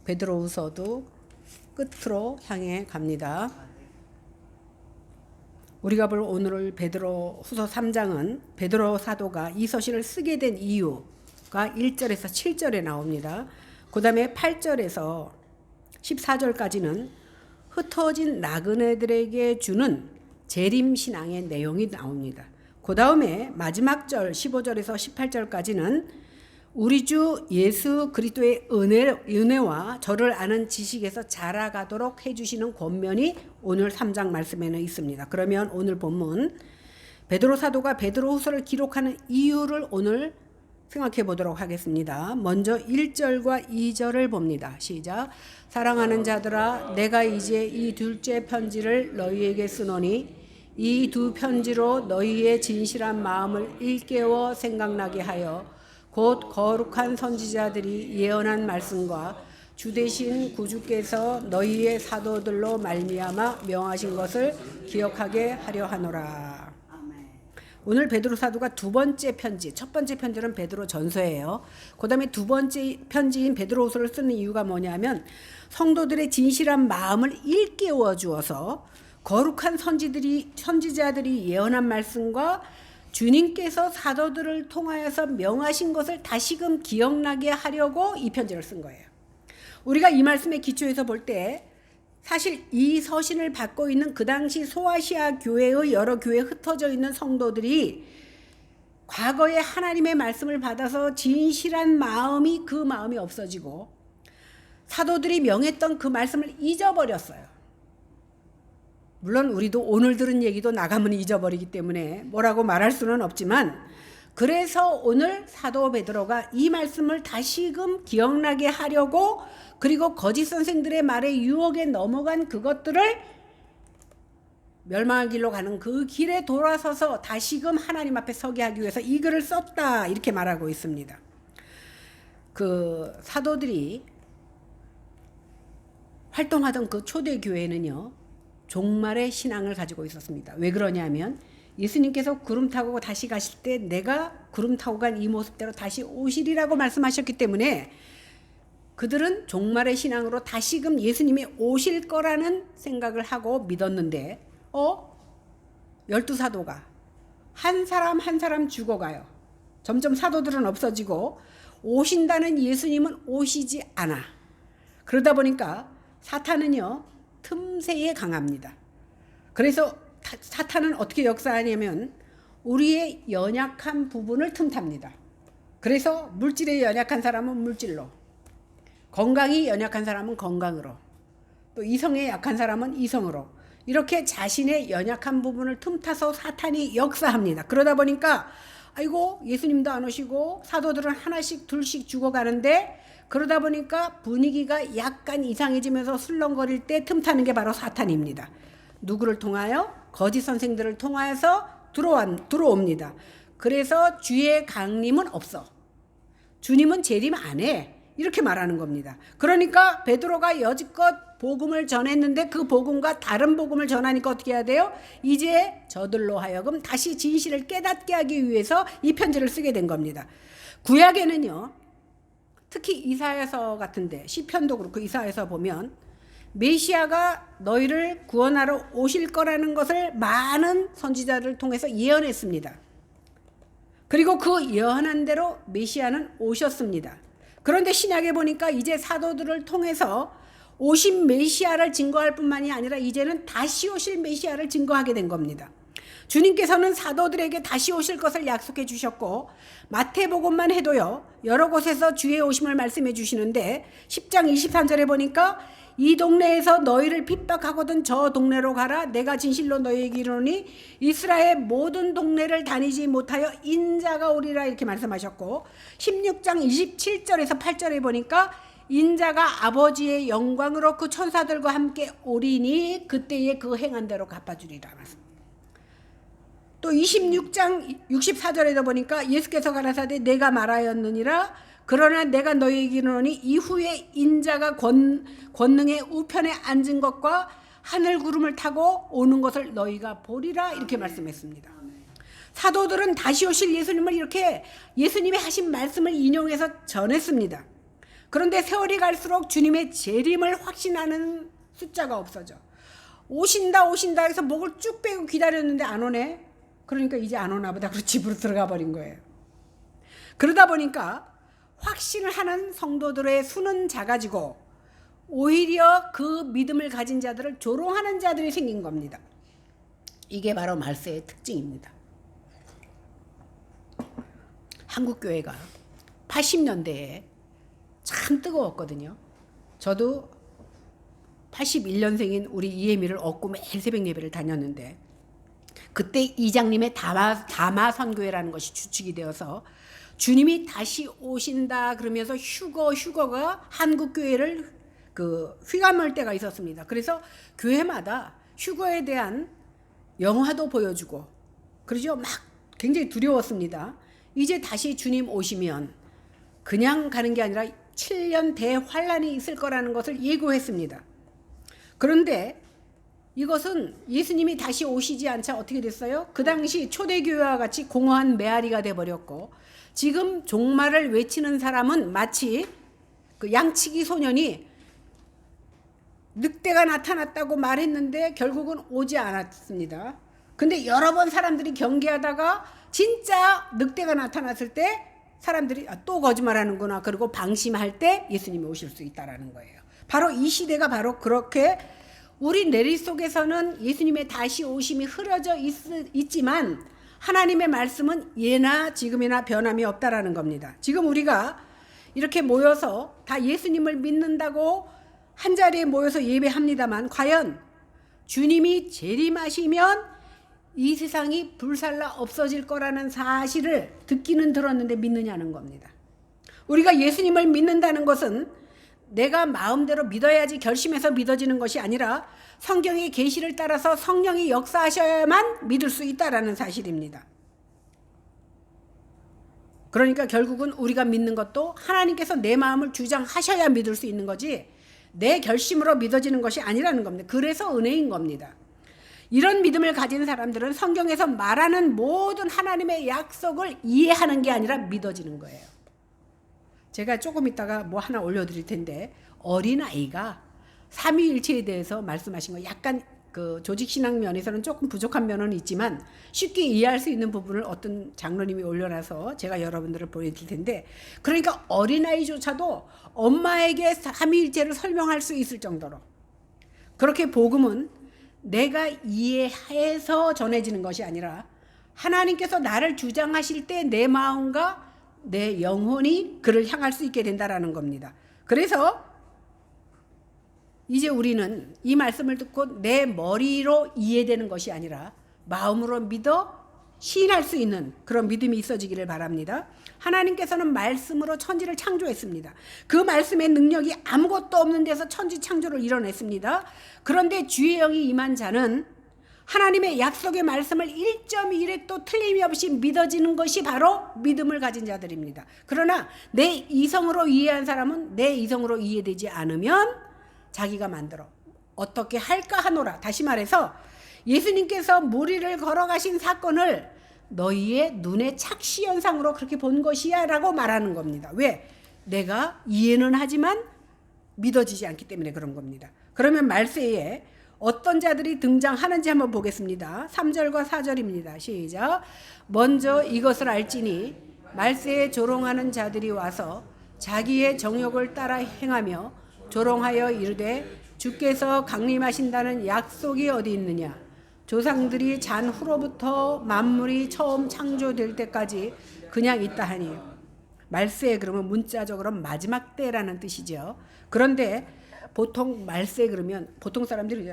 베드로후서도 끝으로 향해 갑니다. 우리가 볼 오늘 베드로후서 3장은 베드로 사도가 이 서신을 쓰게 된 이유가 1절에서 7절에 나옵니다. 그 다음에 8절에서 14절까지는 흩어진 나그네들에게 주는 재림신앙의 내용이 나옵니다. 그 다음에 마지막 절 15절에서 18절까지는 우리 주 예수 그리스도의 은혜와 저를 아는 지식에서 자라가도록 해주시는 권면이 오늘 3장 말씀에는 있습니다. 그러면 오늘 본문 베드로 사도가 베드로후서를 기록하는 이유를 오늘 생각해 보도록 하겠습니다. 먼저 1절과 2절을 봅니다. 시작. 사랑하는 자들아, 내가 이제 이 둘째 편지를 너희에게 쓰노니 이 두 편지로 너희의 진실한 마음을 일깨워 생각나게 하여 곧 거룩한 선지자들이 예언한 말씀과 주 되신 구주께서 너희의 사도들로 말미암아 명하신 것을 기억하게 하려 하노라. 오늘 베드로 사도가 두 번째 편지, 첫 번째 편지는 베드로 전서예요. 그 다음에 두 번째 편지인 베드로후서를 쓰는 이유가 뭐냐면 성도들의 진실한 마음을 일깨워 주어서 거룩한 선지자들이 예언한 말씀과 주님께서 사도들을 통하여서 명하신 것을 다시금 기억나게 하려고 이 편지를 쓴 거예요. 우리가 이 말씀에 기초해서 볼 때 사실 이 서신을 받고 있는 그 당시 소아시아 교회의 여러 교회에 흩어져 있는 성도들이 과거에 하나님의 말씀을 받아서 진실한 마음이 그 마음이 없어지고 사도들이 명했던 그 말씀을 잊어버렸어요. 물론 우리도 오늘 들은 얘기도 나가면 잊어버리기 때문에 뭐라고 말할 수는 없지만 그래서 오늘 사도 베드로가 이 말씀을 다시금 기억나게 하려고 그리고 거짓 선생들의 말에 유혹에 넘어간 그것들을 멸망의 길로 가는 그 길에 돌아서서 다시금 하나님 앞에 서게 하기 위해서 이 글을 썼다 이렇게 말하고 있습니다. 그 사도들이 활동하던 그 초대 교회는요. 종말의 신앙을 가지고 있었습니다. 왜 그러냐면 예수님께서 구름 타고 다시 가실 때 내가 구름 타고 간 이 모습대로 다시 오시리라고 말씀하셨기 때문에 그들은 종말의 신앙으로 다시금 예수님이 오실 거라는 생각을 하고 믿었는데 12사도가 한 사람 한 사람 죽어가요. 점점 사도들은 없어지고 오신다는 예수님은 오시지 않아. 그러다 보니까 사탄은요. 틈새에 강합니다. 그래서 사탄은 어떻게 역사하냐면 우리의 연약한 부분을 틈탑니다. 그래서 물질에 연약한 사람은 물질로, 건강이 연약한 사람은 건강으로, 또 이성에 약한 사람은 이성으로 이렇게 자신의 연약한 부분을 틈타서 사탄이 역사합니다. 그러다 보니까 아이고 예수님도 안 오시고 사도들은 하나씩 둘씩 죽어가는데 그러다 보니까 분위기가 약간 이상해지면서 술렁거릴 때 틈타는 게 바로 사탄입니다. 누구를 통하여? 거짓 선생들을 통하여서 들어옵니다. 그래서 주의 강림은 없어. 주님은 재림 안 해. 이렇게 말하는 겁니다. 그러니까 베드로가 여지껏 복음을 전했는데 그 복음과 다른 복음을 전하니까 어떻게 해야 돼요? 이제 저들로 하여금 다시 진실을 깨닫게 하기 위해서 이 편지를 쓰게 된 겁니다. 구약에는요. 특히 이사야서 같은데 시편도 그렇고 이사야서 보면 메시아가 너희를 구원하러 오실 거라는 것을 많은 선지자를 통해서 예언했습니다. 그리고 그 예언한 대로 메시아는 오셨습니다. 그런데 신약에 보니까 이제 사도들을 통해서 오신 메시아를 증거할 뿐만이 아니라 이제는 다시 오실 메시아를 증거하게 된 겁니다. 주님께서는 사도들에게 다시 오실 것을 약속해 주셨고 마태복음만 해도요. 여러 곳에서 주의 오심을 말씀해 주시는데 10장 23절에 보니까 이 동네에서 너희를 핍박하거든 저 동네로 가라. 내가 진실로 너희에게 이르노니 이스라엘 모든 동네를 다니지 못하여 인자가 오리라 이렇게 말씀하셨고 16장 27절에서 8절에 보니까 인자가 아버지의 영광으로 그 천사들과 함께 오리니 그때에 그 행한 대로 갚아주리라 말씀. 또 26장 64절에도 보니까 예수께서 가라사대 내가 말하였느니라 그러나 내가 너희에게 이르노니 이후에 인자가 권능의 우편에 앉은 것과 하늘 구름을 타고 오는 것을 너희가 보리라 이렇게 말씀했습니다. 사도들은 다시 오실 예수님을 이렇게 예수님이 하신 말씀을 인용해서 전했습니다. 그런데 세월이 갈수록 주님의 재림을 확신하는 숫자가 없어져. 오신다 해서 목을 쭉 빼고 기다렸는데 안 오네. 그러니까 이제 안 오나 보다. 그리고 집으로 들어가 버린 거예요. 그러다 보니까 확신을 하는 성도들의 수는 작아지고 오히려 그 믿음을 가진 자들을 조롱하는 자들이 생긴 겁니다. 이게 바로 말세의 특징입니다. 한국교회가 80년대에 참 뜨거웠거든요. 저도 81년생인 우리 이혜미를 얻고 매일 새벽 예배를 다녔는데 그때 이장님의 담화 선교회라는 것이 주축이 되어서 주님이 다시 오신다 그러면서 휴거가 한국교회를 휘감을 때가 있었습니다. 그래서 교회마다 휴거에 대한 영화도 보여주고 그러죠. 막 굉장히 두려웠습니다. 이제 다시 주님 오시면 그냥 가는 게 아니라 7년 대환란이 있을 거라는 것을 예고했습니다. 그런데 이것은 예수님이 다시 오시지 않자 어떻게 됐어요? 그 당시 초대교회와 같이 공허한 메아리가 돼버렸고 지금 종말을 외치는 사람은 마치 그 양치기 소년이 늑대가 나타났다고 말했는데 결국은 오지 않았습니다. 근데 여러 번 사람들이 경계하다가 진짜 늑대가 나타났을 때 사람들이 또 거짓말하는구나 그리고 방심할 때 예수님이 오실 수 있다라는 거예요. 바로 이 시대가 바로 그렇게 우리 내리 속에서는 예수님의 다시 오심이 흐려져 있지만 하나님의 말씀은 예나 지금이나 변함이 없다라는 겁니다. 지금 우리가 이렇게 모여서 다 예수님을 믿는다고 한 자리에 모여서 예배합니다만 과연 주님이 재림하시면 이 세상이 불살라 없어질 거라는 사실을 듣기는 들었는데 믿느냐는 겁니다. 우리가 예수님을 믿는다는 것은 내가 마음대로 믿어야지 결심해서 믿어지는 것이 아니라 성경의 계시를 따라서 성령이 역사하셔야만 믿을 수 있다라는 사실입니다. 그러니까 결국은 우리가 믿는 것도 하나님께서 내 마음을 주장하셔야 믿을 수 있는 거지 내 결심으로 믿어지는 것이 아니라는 겁니다. 그래서 은혜인 겁니다. 이런 믿음을 가진 사람들은 성경에서 말하는 모든 하나님의 약속을 이해하는 게 아니라 믿어지는 거예요. 제가 조금 있다가 뭐 하나 올려드릴 텐데 어린아이가 삼위일체에 대해서 말씀하신 거 약간 그 조직신앙 면에서는 조금 부족한 면은 있지만 쉽게 이해할 수 있는 부분을 어떤 장로님이 올려놔서 제가 여러분들을 보여드릴 텐데 그러니까 어린아이조차도 엄마에게 삼위일체를 설명할 수 있을 정도로 그렇게 복음은 내가 이해해서 전해지는 것이 아니라 하나님께서 나를 주장하실 때 내 마음과 내 영혼이 그를 향할 수 있게 된다라는 겁니다. 그래서 이제 우리는 이 말씀을 듣고 내 머리로 이해되는 것이 아니라 마음으로 믿어 시인할 수 있는 그런 믿음이 있어지기를 바랍니다. 하나님께서는 말씀으로 천지를 창조했습니다. 그 말씀의 능력이 아무것도 없는 데서 천지 창조를 이뤄냈습니다. 그런데 주의 영이 임한 자는 하나님의 약속의 말씀을 1.1획도 틀림이 없이 믿어지는 것이 바로 믿음을 가진 자들입니다. 그러나 내 이성으로 이해한 사람은 내 이성으로 이해되지 않으면 자기가 만들어 어떻게 할까 하노라. 다시 말해서 예수님께서 무리를 걸어가신 사건을 너희의 눈의 착시현상으로 그렇게 본 것이야 라고 말하는 겁니다. 왜? 내가 이해는 하지만 믿어지지 않기 때문에 그런 겁니다. 그러면 말세에 어떤 자들이 등장하는지 한번 보겠습니다. 3절과 4절입니다. 시작. 먼저 이것을 알지니 말세에 조롱하는 자들이 와서 자기의 정욕을 따라 행하며 조롱하여 이르되 주께서 강림하신다는 약속이 어디 있느냐. 조상들이 잔 후로부터 만물이 처음 창조될 때까지 그냥 있다 하니. 말세 그러면 문자적으로 마지막 때라는 뜻이죠. 그런데 보통 말세 그러면 보통 사람들이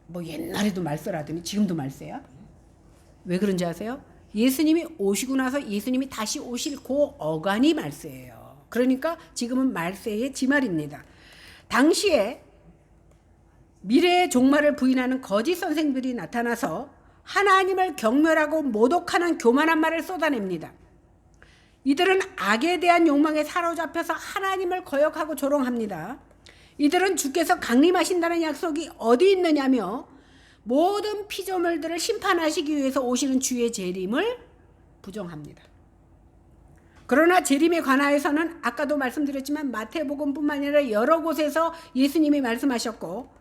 뭐 옛날에도 말세라더니 지금도 말세야? 왜 그런지 아세요? 예수님이 오시고 나서 예수님이 다시 오실 그 어간이 말세예요. 그러니까 지금은 말세의 지말입니다. 당시에 미래의 종말을 부인하는 거짓 선생들이 나타나서 하나님을 경멸하고 모독하는 교만한 말을 쏟아냅니다. 이들은 악에 대한 욕망에 사로잡혀서 하나님을 거역하고 조롱합니다. 이들은 주께서 강림하신다는 약속이 어디 있느냐며 모든 피조물들을 심판하시기 위해서 오시는 주의 재림을 부정합니다. 그러나 재림에 관하여서는 아까도 말씀드렸지만 마태복음뿐만 아니라 여러 곳에서 예수님이 말씀하셨고,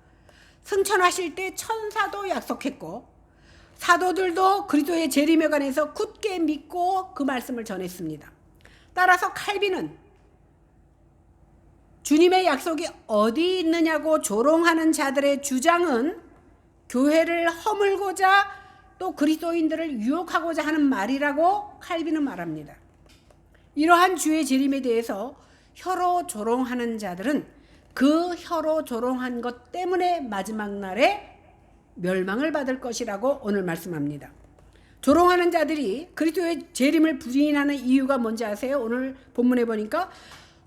승천하실 때 천사도 약속했고, 사도들도 그리스도의 재림에 관해서 굳게 믿고 그 말씀을 전했습니다. 따라서 칼빈은 주님의 약속이 어디 있느냐고 조롱하는 자들의 주장은 교회를 허물고자 또 그리스도인들을 유혹하고자 하는 말이라고 칼빈은 말합니다. 이러한 주의 재림에 대해서 혀로 조롱하는 자들은 그 혀로 조롱한 것 때문에 마지막 날에 멸망을 받을 것이라고 오늘 말씀합니다. 조롱하는 자들이 그리스도의 재림을 부인하는 이유가 뭔지 아세요? 오늘 본문에 보니까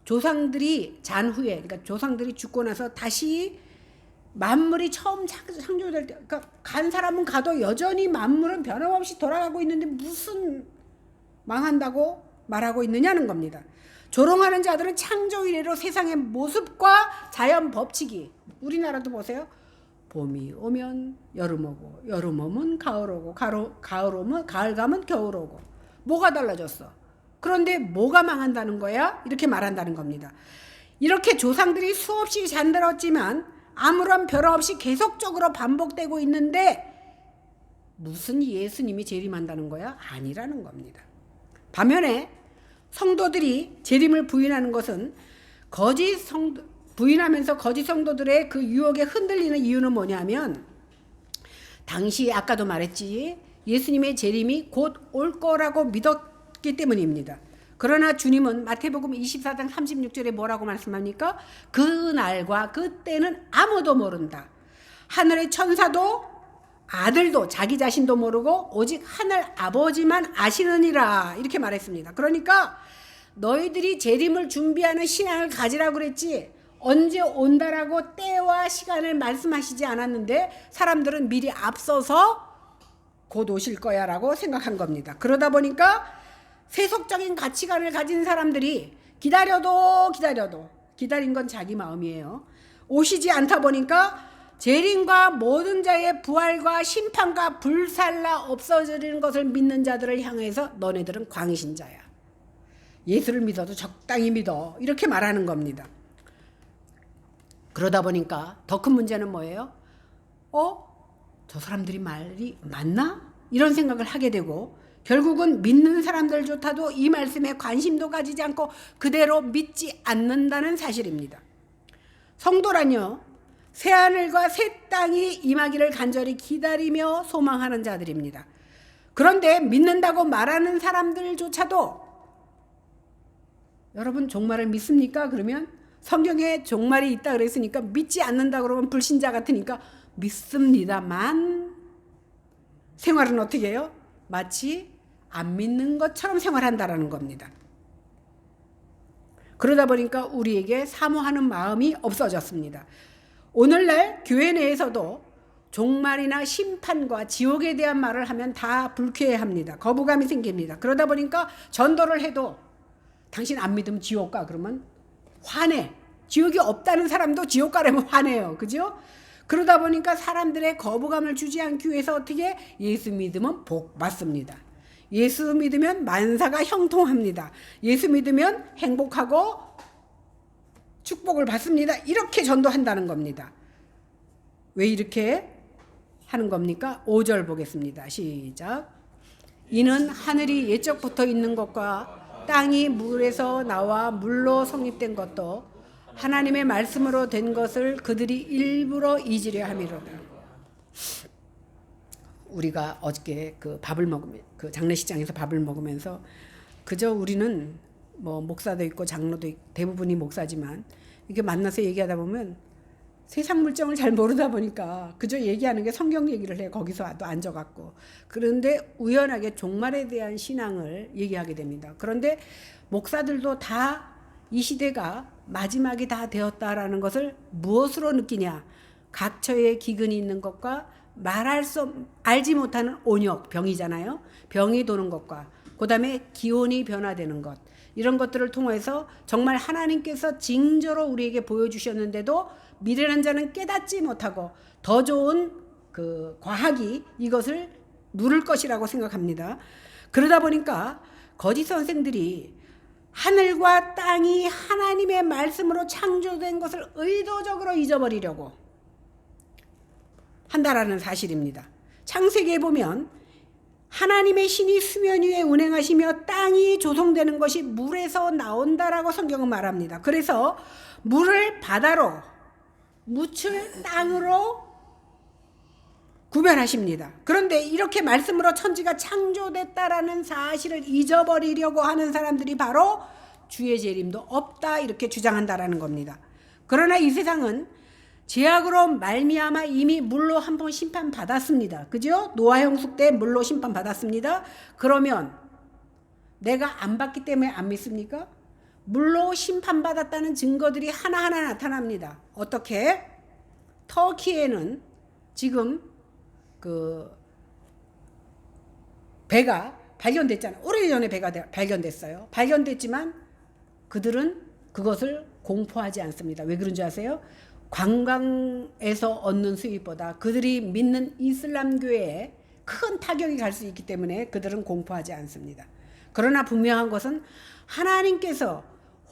조상들이 잔 후에, 그러니까 조상들이 죽고 나서 다시 만물이 처음 창조될 때, 그러니까 간 사람은 가도 여전히 만물은 변함없이 돌아가고 있는데 무슨 망한다고 말하고 있느냐는 겁니다. 조롱하는 자들은 창조 이래로 세상의 모습과 자연 법칙이, 우리나라도 보세요. 봄이 오면 여름 오고, 여름 오면 가을 오고, 가을 오면 가을 가면 겨울 오고. 뭐가 달라졌어? 그런데 뭐가 망한다는 거야? 이렇게 말한다는 겁니다. 이렇게 조상들이 수없이 잔들었지만 아무런 변화 없이 계속적으로 반복되고 있는데 무슨 예수님이 재림한다는 거야? 아니라는 겁니다. 반면에 성도들이 재림을 부인하는 것은 부인하면서 거짓 성도들의 그 유혹에 흔들리는 이유는 뭐냐면, 당시 아까도 말했지, 예수님의 재림이 곧 올 거라고 믿었기 때문입니다. 그러나 주님은 마태복음 24장 36절에 뭐라고 말씀합니까? 그 날과 그때는 아무도 모른다. 하늘의 천사도 아들도 자기 자신도 모르고 오직 하늘 아버지만 아시느니라, 이렇게 말했습니다. 그러니까 너희들이 재림을 준비하는 신앙을 가지라고 그랬지 언제 온다라고 때와 시간을 말씀하시지 않았는데 사람들은 미리 앞서서 곧 오실 거야 라고 생각한 겁니다. 그러다 보니까 세속적인 가치관을 가진 사람들이 기다린 건 자기 마음이에요. 오시지 않다 보니까 재림과 모든 자의 부활과 심판과 불살라 없어지는 것을 믿는 자들을 향해서 너네들은 광신자야, 예수를 믿어도 적당히 믿어, 이렇게 말하는 겁니다. 그러다 보니까 더 큰 문제는 뭐예요? 저 사람들이 말이 맞나? 이런 생각을 하게 되고 결국은 믿는 사람들조차도 이 말씀에 관심도 가지지 않고 그대로 믿지 않는다는 사실입니다. 성도란요, 새하늘과 새 땅이 임하기를 간절히 기다리며 소망하는 자들입니다. 그런데 믿는다고 말하는 사람들조차도, 여러분 종말을 믿습니까? 그러면 성경에 종말이 있다 그랬으니까 믿지 않는다 그러면 불신자 같으니까 믿습니다만 생활은 어떻게 해요? 마치 안 믿는 것처럼 생활한다라는 겁니다. 그러다 보니까 우리에게 사모하는 마음이 없어졌습니다. 오늘날 교회 내에서도 종말이나 심판과 지옥에 대한 말을 하면 다 불쾌해합니다. 거부감이 생깁니다. 그러다 보니까 전도를 해도 당신 안 믿으면 지옥 가 그러면 화내. 지옥이 없다는 사람도 지옥 가려면 화내요. 그죠? 그러다 보니까 사람들의 거부감을 주지 않기 위해서 어떻게? 예수 믿으면 복 받습니다. 예수 믿으면 만사가 형통합니다. 예수 믿으면 행복하고 축복을 받습니다. 이렇게 전도한다는 겁니다. 왜 이렇게 하는 겁니까? 5절 보겠습니다. 시작. 이는 하늘이 예적부터 있는 것과 땅이 물에서 나와 물로 성립된 것도 하나님의 말씀으로 된 것을 그들이 일부러 잊으려 함이로다. 우리가 어저께 그 장례식장에서 밥을 먹으면서 그저 우리는 뭐 목사도 있고 장로도 있고 대부분이 목사지만 이렇게 만나서 얘기하다 보면 세상 물정을 잘 모르다 보니까 그저 얘기하는 게 성경 얘기를 해. 거기서 또 앉아갖고. 그런데 우연하게 종말에 대한 신앙을 얘기하게 됩니다. 그런데 목사들도 다 이 시대가 마지막이 다 되었다라는 것을 무엇으로 느끼냐? 각처에 기근이 있는 것과 알지 못하는 온역, 병이잖아요. 병이 도는 것과 그 다음에 기온이 변화되는 것, 이런 것들을 통해서 정말 하나님께서 징조로 우리에게 보여주셨는데도 미련한 자는 깨닫지 못하고 더 좋은 그 과학이 이것을 누를 것이라고 생각합니다. 그러다 보니까 거짓 선생들이 하늘과 땅이 하나님의 말씀으로 창조된 것을 의도적으로 잊어버리려고 한다라는 사실입니다. 창세기에 보면 하나님의 신이 수면 위에 운행하시며 땅이 조성되는 것이 물에서 나온다라고 성경은 말합니다. 그래서 물을 바다로, 묻을 땅으로 구별하십니다. 그런데 이렇게 말씀으로 천지가 창조됐다라는 사실을 잊어버리려고 하는 사람들이 바로 주의 재림도 없다 이렇게 주장한다라는 겁니다. 그러나 이 세상은 죄악으로 말미암아 이미 물로 한번 심판받았습니다. 그죠? 노아 형수 때 물로 심판받았습니다. 그러면 내가 안 받기 때문에 안 믿습니까? 물로 심판받았다는 증거들이 하나하나 나타납니다. 어떻게? 터키에는 지금 그 배가 발견됐잖아요. 오래전에 배가 발견됐어요. 발견됐지만 그들은 그것을 공포하지 않습니다. 왜 그런 줄 아세요? 관광에서 얻는 수입보다 그들이 믿는 이슬람교에 큰 타격이 갈 수 있기 때문에 그들은 공포하지 않습니다. 그러나 분명한 것은 하나님께서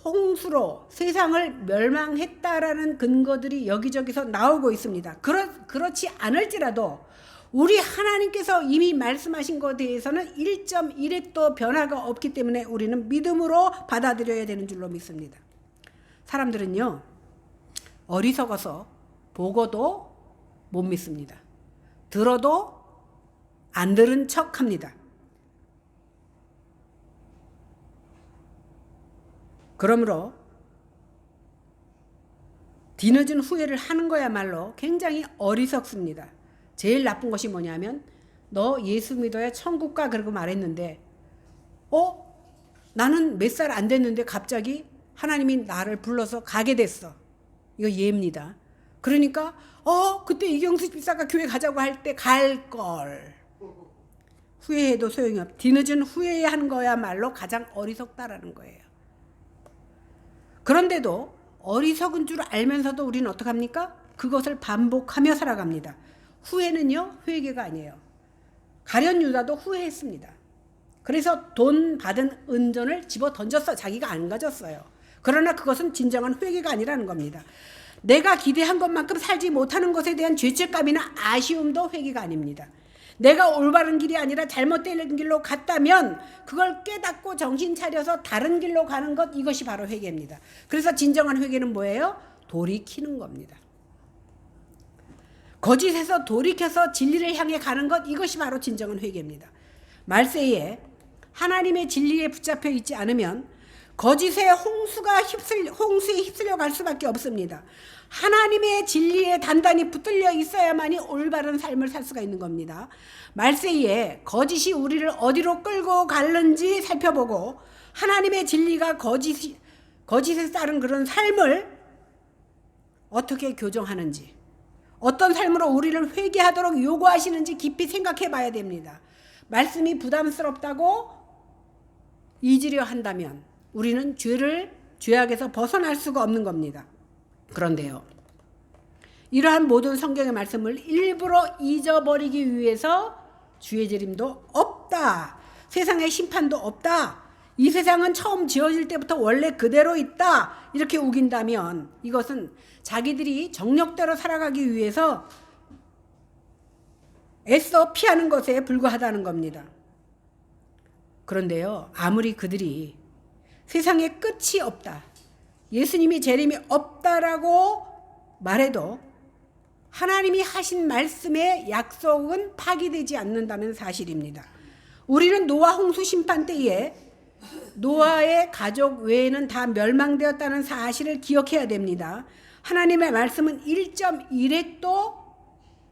홍수로 세상을 멸망했다라는 근거들이 여기저기서 나오고 있습니다. 그렇지 않을지라도 우리 하나님께서 이미 말씀하신 것에 대해서는 1.1핵도 변화가 없기 때문에 우리는 믿음으로 받아들여야 되는 줄로 믿습니다. 사람들은요, 어리석어서 보고도 못 믿습니다. 들어도 안 들은 척 합니다. 그러므로 뒤늦은 후회를 하는 거야말로 굉장히 어리석습니다. 제일 나쁜 것이 뭐냐면 너 예수 믿어야 천국 가 그러고 말했는데 나는 몇 살 안 됐는데 갑자기 하나님이 나를 불러서 가게 됐어. 이거 예입니다. 그러니까 그때 이경수 집사가 교회 가자고 할 때 갈걸. 후회해도 소용이 없. 뒤늦은 후회하는 거야말로 가장 어리석다라는 거예요. 그런데도 어리석은 줄 알면서도 우리는 어떡합니까? 그것을 반복하며 살아갑니다. 후회는요, 회개가 아니에요. 가룟 유다도 후회했습니다. 그래서 돈 받은 은전을 집어 던졌어. 자기가 안 가졌어요. 그러나 그것은 진정한 회개가 아니라는 겁니다. 내가 기대한 것만큼 살지 못하는 것에 대한 죄책감이나 아쉬움도 회개가 아닙니다. 내가 올바른 길이 아니라 잘못된 길로 갔다면 그걸 깨닫고 정신 차려서 다른 길로 가는 것, 이것이 바로 회개입니다. 그래서 진정한 회개는 뭐예요? 돌이키는 겁니다. 거짓에서 돌이켜서 진리를 향해 가는 것, 이것이 바로 진정한 회개입니다. 말세에 하나님의 진리에 붙잡혀 있지 않으면 거짓의 홍수에 휩쓸려 갈 수밖에 없습니다. 하나님의 진리에 단단히 붙들려 있어야만이 올바른 삶을 살 수가 있는 겁니다. 말세에 거짓이 우리를 어디로 끌고 가는지 살펴보고 하나님의 진리가 거짓에 따른 그런 삶을 어떻게 교정하는지, 어떤 삶으로 우리를 회개하도록 요구하시는지 깊이 생각해 봐야 됩니다. 말씀이 부담스럽다고 잊으려 한다면 우리는 죄악에서 벗어날 수가 없는 겁니다. 그런데요, 이러한 모든 성경의 말씀을 일부러 잊어버리기 위해서 주의 재림도 없다, 세상의 심판도 없다, 이 세상은 처음 지어질 때부터 원래 그대로 있다, 이렇게 우긴다면 이것은 자기들이 정력대로 살아가기 위해서 애써 피하는 것에 불과하다는 겁니다. 그런데요, 아무리 그들이 세상에 끝이 없다, 예수님이 재림이 없다라고 말해도 하나님이 하신 말씀의 약속은 파기되지 않는다는 사실입니다. 우리는 노아 홍수 심판 때에 노아의 가족 외에는 다 멸망되었다는 사실을 기억해야 됩니다. 하나님의 말씀은 1.1핵도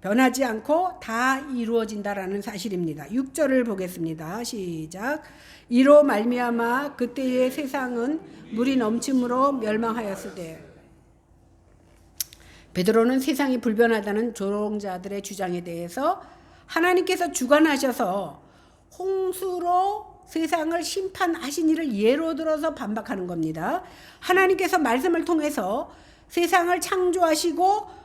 변하지 않고 다 이루어진다라는 사실입니다. 6절을 보겠습니다. 시작. 이로 말미암아 그때의 세상은 물이 넘침으로 멸망하였을 때. 베드로는 세상이 불변하다는 조롱자들의 주장에 대해서 하나님께서 주관하셔서 홍수로 세상을 심판하신 일을 예로 들어서 반박하는 겁니다. 하나님께서 말씀을 통해서 세상을 창조하시고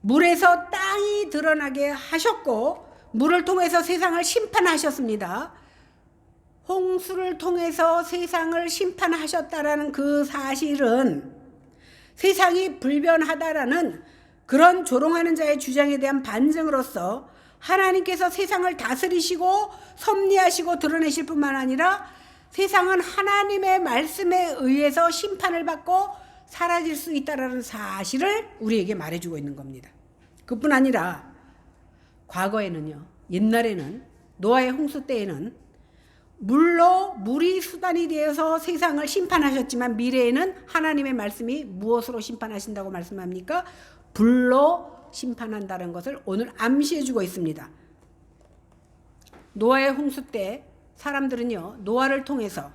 물에서 땅이 드러나게 하셨고 물을 통해서 세상을 심판하셨습니다. 홍수를 통해서 세상을 심판하셨다라는 그 사실은 세상이 불변하다라는 그런 조롱하는 자의 주장에 대한 반증으로서 하나님께서 세상을 다스리시고 섭리하시고 드러내실 뿐만 아니라 세상은 하나님의 말씀에 의해서 심판을 받고 사라질 수 있다라는 사실을 우리에게 말해주고 있는 겁니다. 그뿐 아니라 과거에는요, 옛날에는 노아의 홍수 때에는 물이 수단이 되어서 세상을 심판하셨지만 미래에는 하나님의 말씀이 무엇으로 심판하신다고 말씀합니까? 불로 심판한다는 것을 오늘 암시해 주고 있습니다. 노아의 홍수 때 사람들은요, 노아를 통해서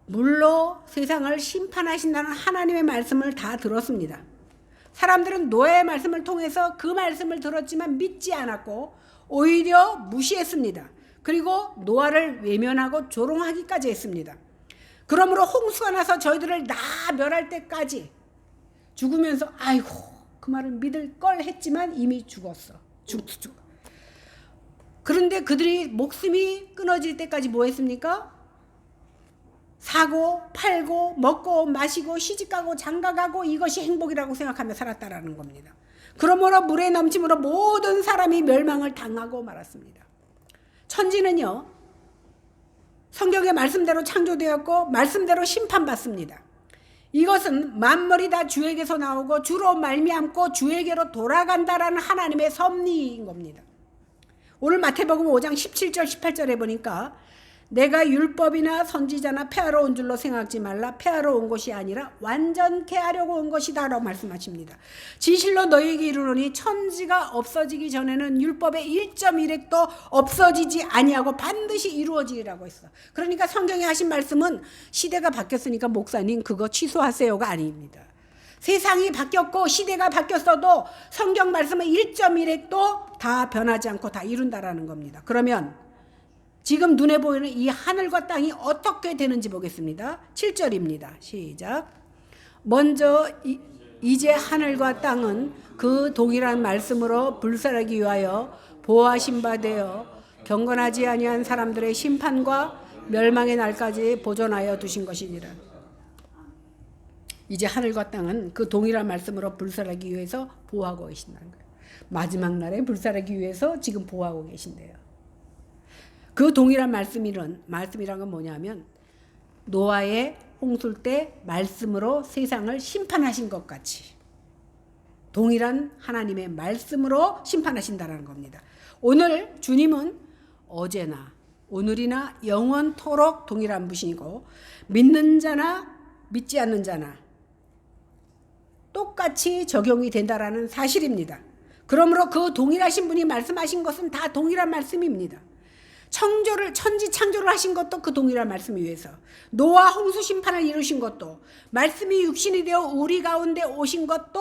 물로 세상을 심판하신다는 하나님의 말씀을 다 들었습니다. 사람들은 노아의 말씀을 통해서 그 말씀을 들었지만 믿지 않았고 오히려 무시했습니다. 그리고 노아를 외면하고 조롱하기까지 했습니다. 그러므로 홍수가 나서 저희들을 다 멸할 때까지 죽으면서 아이고 그 말을 믿을 걸 했지만 이미 죽었어. 죽. 그런데 그들이 목숨이 끊어질 때까지 뭐 했습니까? 사고 팔고 먹고 마시고 시집가고 장가가고 이것이 행복이라고 생각하며 살았다라는 겁니다. 그러므로 물의 넘침으로 모든 사람이 멸망을 당하고 말았습니다. 천지는요, 성경의 말씀대로 창조되었고 말씀대로 심판받습니다. 이것은 만물이 다 주에게서 나오고 주로 말미암고 주에게로 돌아간다라는 하나님의 섭리인 겁니다. 오늘 마태복음 5장 17절 18절에 보니까 내가 율법이나 선지자나 폐하러 온 줄로 생각지 말라. 폐하러 온 것이 아니라 완전케 하려고 온 것이다 라고 말씀하십니다. 진실로 너희에게 이르노니 천지가 없어지기 전에는 율법의 1.1획도 없어지지 아니하고 반드시 이루어지리라고 했어. 그러니까 성경에 하신 말씀은 시대가 바뀌었으니까 목사님 그거 취소하세요가 아닙니다. 세상이 바뀌었고 시대가 바뀌었어도 성경 말씀은 1.1획도 다 변하지 않고 다 이룬다라는 겁니다. 그러면 지금 눈에 보이는 이 하늘과 땅이 어떻게 되는지 보겠습니다. 7절입니다. 시작. 먼저 이제 하늘과 땅은 그 동일한 말씀으로 불살하기 위하여 보호하신 바 되어 경건하지 아니한 사람들의 심판과 멸망의 날까지 보존하여 두신 것이니라. 이제 하늘과 땅은 그 동일한 말씀으로 불살하기 위해서 보호하고 계신다는 거예요. 마지막 날에 불살하기 위해서 지금 보호하고 계신대요. 그 동일한 말씀이란 건 뭐냐면 노아의 홍수 때 말씀으로 세상을 심판하신 것 같이 동일한 하나님의 말씀으로 심판하신다는 겁니다. 오늘 주님은 어제나 오늘이나 영원토록 동일한 분이고 믿는 자나 믿지 않는 자나 똑같이 적용이 된다라는 사실입니다. 그러므로 그 동일하신 분이 말씀하신 것은 다 동일한 말씀입니다. 천지 창조를 하신 것도 그 동일한 말씀을 위해서, 노아 홍수 심판을 이루신 것도, 말씀이 육신이 되어 우리 가운데 오신 것도,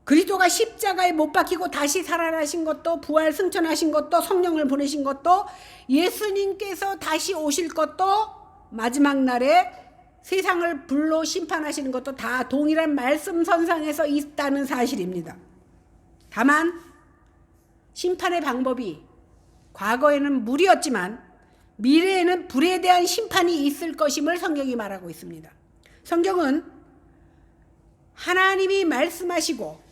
그리스도가 십자가에 못 박히고 다시 살아나신 것도, 부활 승천하신 것도, 성령을 보내신 것도, 예수님께서 다시 오실 것도, 마지막 날에 세상을 불로 심판하시는 것도 다 동일한 말씀선상에서 있다는 사실입니다. 다만 심판의 방법이 과거에는 물이었지만 미래에는 불에 대한 심판이 있을 것임을 성경이 말하고 있습니다. 성경은 하나님이 말씀하시고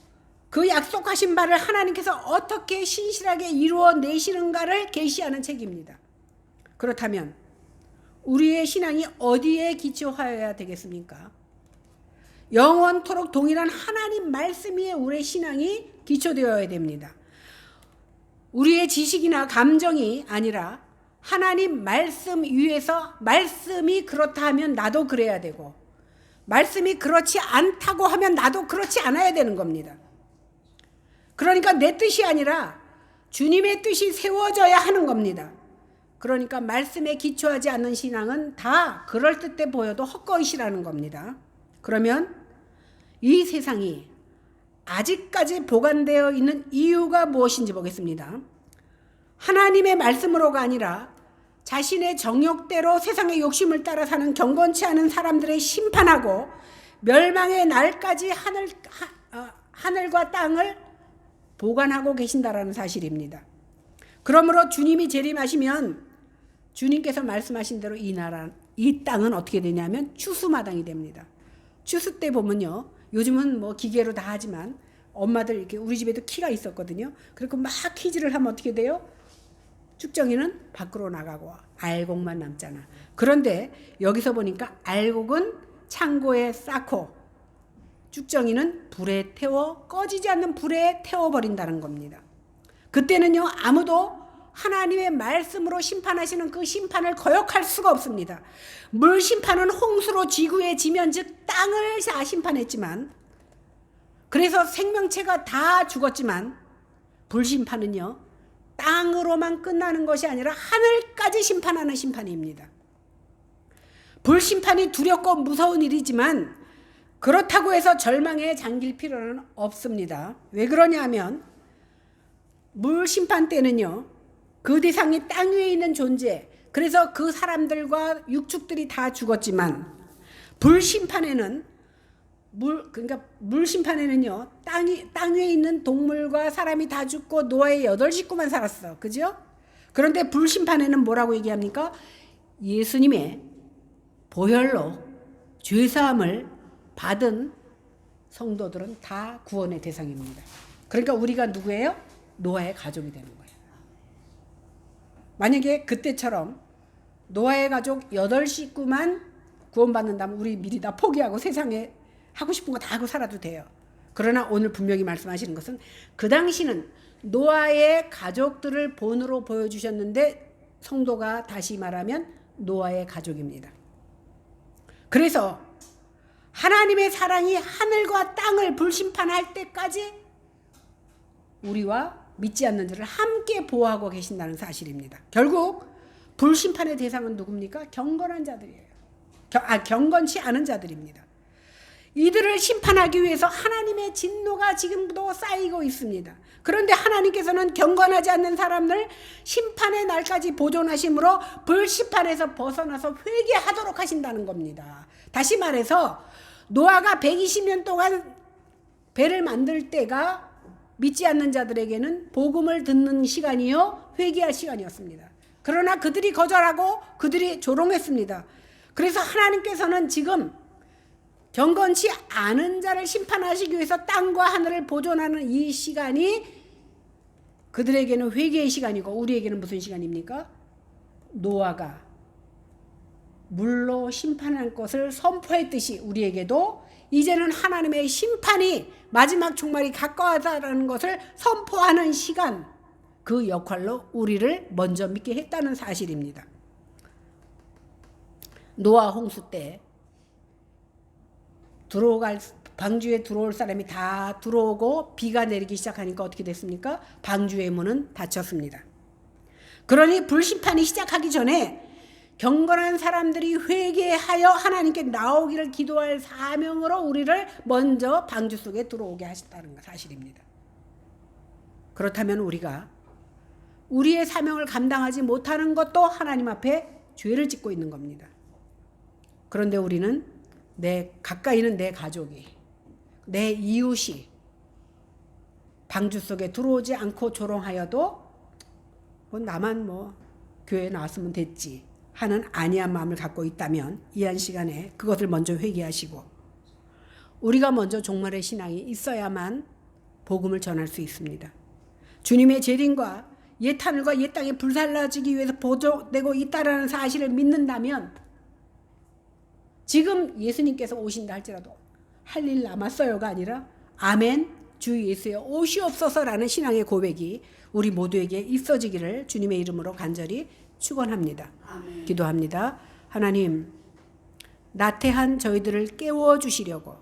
그 약속하신 바를 하나님께서 어떻게 신실하게 이루어내시는가를 계시하는 책입니다. 그렇다면 우리의 신앙이 어디에 기초하여야 되겠습니까? 영원토록 동일한 하나님 말씀 위에 우리의 신앙이 기초되어야 됩니다. 우리의 지식이나 감정이 아니라 하나님 말씀 위에서 말씀이 그렇다 하면 나도 그래야 되고 말씀이 그렇지 않다고 하면 나도 그렇지 않아야 되는 겁니다. 그러니까 내 뜻이 아니라 주님의 뜻이 세워져야 하는 겁니다. 그러니까 말씀에 기초하지 않는 신앙은 다 그럴듯해 보여도 헛것이라는 겁니다. 그러면 이 세상이 아직까지 보관되어 있는 이유가 무엇인지 보겠습니다. 하나님의 말씀으로가 아니라 자신의 정욕대로 세상의 욕심을 따라 사는 경건치 않은 사람들의 심판하고 멸망의 날까지 하늘과 땅을 보관하고 계신다라는 사실입니다. 그러므로 주님이 재림하시면 주님께서 말씀하신 대로 이 땅은 어떻게 되냐면 추수마당이 됩니다. 추수 때 보면요, 요즘은 뭐 기계로 다 하지만 엄마들 이렇게 우리 집에도 키가 있었거든요. 그리고 막 키질을 하면 어떻게 돼요? 쭉정이는 밖으로 나가고 알곡만 남잖아. 그런데 여기서 보니까 알곡은 창고에 쌓고 쭉정이는 불에 태워, 꺼지지 않는 불에 태워버린다는 겁니다. 그때는요, 아무도 하나님의 말씀으로 심판하시는 그 심판을 거역할 수가 없습니다. 물 심판은 홍수로 지구의 지면즉 땅을 다 심판했지만, 그래서 생명체가 다 죽었지만, 불 심판은요, 땅으로만 끝나는 것이 아니라 하늘까지 심판하는 심판입니다. 불 심판이 두렵고 무서운 일이지만 그렇다고 해서 절망에 잠길 필요는 없습니다. 왜 그러냐 하면 물 심판 때는요, 그 대상이 땅 위에 있는 존재, 그래서 그 사람들과 육축들이 다 죽었지만 불 심판에는 그러니까 물 심판에는요, 땅 위에 있는 동물과 사람이 다 죽고 노아의 8식구만 살았어. 그죠? 그런데 불 심판에는 뭐라고 얘기합니까? 예수님의 보혈로 죄사함을 받은 성도들은 다 구원의 대상입니다. 그러니까 우리가 누구예요? 노아의 가족이 되는 거예요. 만약에 그때처럼 노아의 가족 8식구만 구원받는다면 우리 미리 다 포기하고 세상에 하고 싶은 거 다 하고 살아도 돼요. 그러나 오늘 분명히 말씀하시는 것은 그 당시는 노아의 가족들을 본으로 보여주셨는데 성도가 다시 말하면 노아의 가족입니다. 그래서 하나님의 사랑이 하늘과 땅을 불심판할 때까지 우리와 믿지 않는 자를 함께 보호하고 계신다는 사실입니다. 결국 불심판의 대상은 누굽니까? 경건한 자들이에요. 경건치 않은 자들입니다. 이들을 심판하기 위해서 하나님의 진노가 지금도 쌓이고 있습니다. 그런데 하나님께서는 경건하지 않는 사람을 심판의 날까지 보존하심으로 불심판에서 벗어나서 회개하도록 하신다는 겁니다. 다시 말해서 노아가 120년 동안 배를 만들 때가 믿지 않는 자들에게는 복음을 듣는 시간이요, 회개할 시간이었습니다. 그러나 그들이 거절하고 그들이 조롱했습니다. 그래서 하나님께서는 지금 경건치 않은 자를 심판하시기 위해서 땅과 하늘을 보존하는 이 시간이 그들에게는 회개의 시간이고 우리에게는 무슨 시간입니까? 노아가 물로 심판할 것을 선포했듯이 우리에게도 이제는 하나님의 심판이 마지막 종말이 가까워졌다는 것을 선포하는 시간, 그 역할로 우리를 먼저 믿게 했다는 사실입니다. 노아 홍수 때 방주에 들어올 사람이 다 들어오고 비가 내리기 시작하니까 어떻게 됐습니까? 방주의 문은 닫혔습니다. 그러니 불심판이 시작하기 전에 경건한 사람들이 회개하여 하나님께 나오기를 기도할 사명으로 우리를 먼저 방주 속에 들어오게 하셨다는 사실입니다. 그렇다면 우리가 우리의 사명을 감당하지 못하는 것도 하나님 앞에 죄를 짓고 있는 겁니다. 그런데 우리는 가까이는 내 가족이, 내 이웃이 방주 속에 들어오지 않고 조롱하여도 나만 교회에 나왔으면 됐지 하는 안이한 마음을 갖고 있다면 이 한 시간에 그것을 먼저 회개하시고 우리가 먼저 종말의 신앙이 있어야만 복음을 전할 수 있습니다. 주님의 재림과 옛 하늘과 옛 땅이 불살라지기 위해서 보존되고 있다는 사실을 믿는다면 지금 예수님께서 오신다 할지라도 할 일 남았어요가 아니라 아멘 주 예수여 오시옵소서라는 신앙의 고백이 우리 모두에게 있어지기를 주님의 이름으로 간절히 축원합니다. 아멘. 기도합니다. 하나님, 나태한 저희들을 깨워주시려고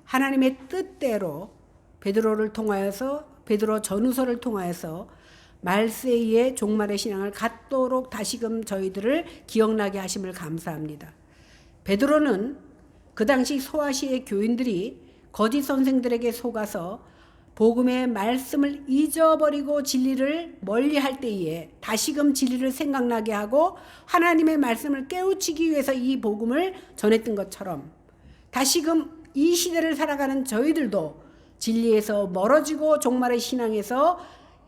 하나님의 뜻대로 베드로 전후서를 통하여서 말세의 종말의 신앙을 갖도록 다시금 저희들을 기억나게 하심을 감사합니다. 베드로는 그 당시 소아시의 교인들이 거짓 선생들에게 속아서 복음의 말씀을 잊어버리고 진리를 멀리할 때에 다시금 진리를 생각나게 하고 하나님의 말씀을 깨우치기 위해서 이 복음을 전했던 것처럼 다시금 이 시대를 살아가는 저희들도 진리에서 멀어지고 종말의 신앙에서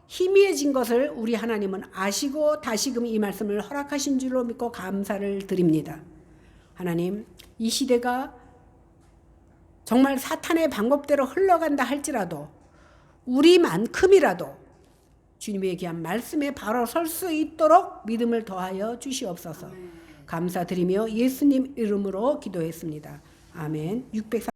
희미해진 것을 우리 하나님은 아시고 다시금 이 말씀을 허락하신 줄로 믿고 감사를 드립니다. 하나님, 이 시대가 정말 사탄의 방법대로 흘러간다 할지라도 우리만큼이라도 주님의 귀한 말씀에 바로 설 수 있도록 믿음을 더하여 주시옵소서. 감사드리며 예수님 이름으로 기도했습니다. 아멘.